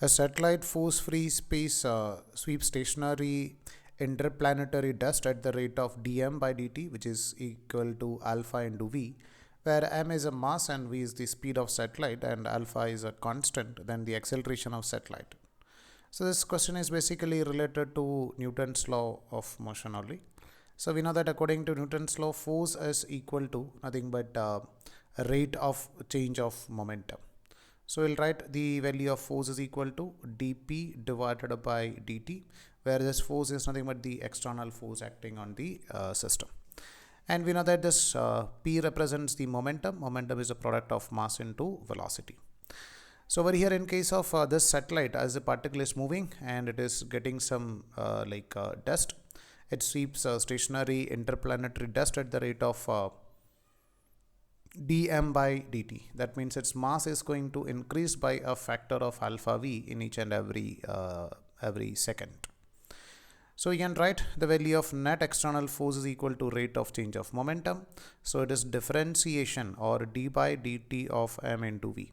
A satellite force-free space sweeps stationary interplanetary dust at the rate of dm by dt, which is equal to alpha into v, where m is a mass and v is the speed of satellite and alpha is a constant, then the acceleration of satellite. So this question is basically related to Newton's law of motion only. So we know that according to Newton's law, force is equal to nothing but a rate of change of momentum. So we'll write the value of force is equal to dp divided by dt, where this force is nothing but the external force acting on the system. And we know that this p represents the momentum. Momentum is a product of mass into velocity. So over here, in case of this satellite, as the particle is moving and it is getting some dust, it sweeps stationary interplanetary dust at the rate of dm by dt. That means its mass is going to increase by a factor of alpha v in each and every second. So we can write the value of net external force is equal to rate of change of momentum. So it is differentiation or d by dt of m into v.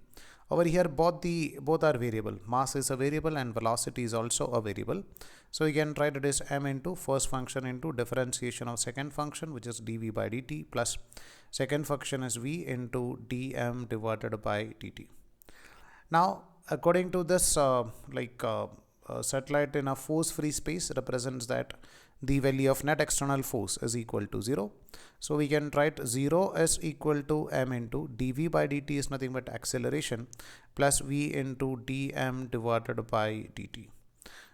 Over here, both are variable. Mass is a variable and velocity is also a variable. So you can write it as m into first function into differentiation of second function, which is dv by dt, plus second function is v into dm divided by dt. Now, according to this, satellite in a force-free space represents that the value of net external force is equal to 0. So we can write 0 is equal to m into dv by dt is nothing but acceleration plus v into dm divided by dt.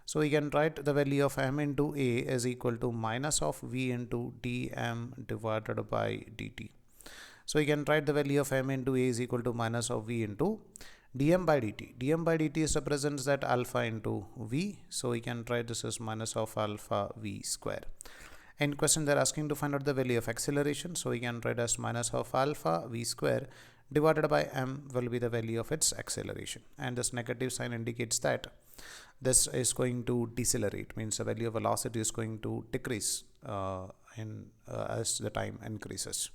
So we can write the value of m into a is equal to minus of v into dm divided by dt. So we can write the value of m into a is equal to minus of v into dm by dt. dm by dt is represents that alpha into v. So we can write this as minus of alpha v square. In question, they're asking to find out the value of acceleration. So we can write as minus of alpha v square divided by m will be the value of its acceleration. And this negative sign indicates that this is going to decelerate, means the value of velocity is going to decrease as the time increases.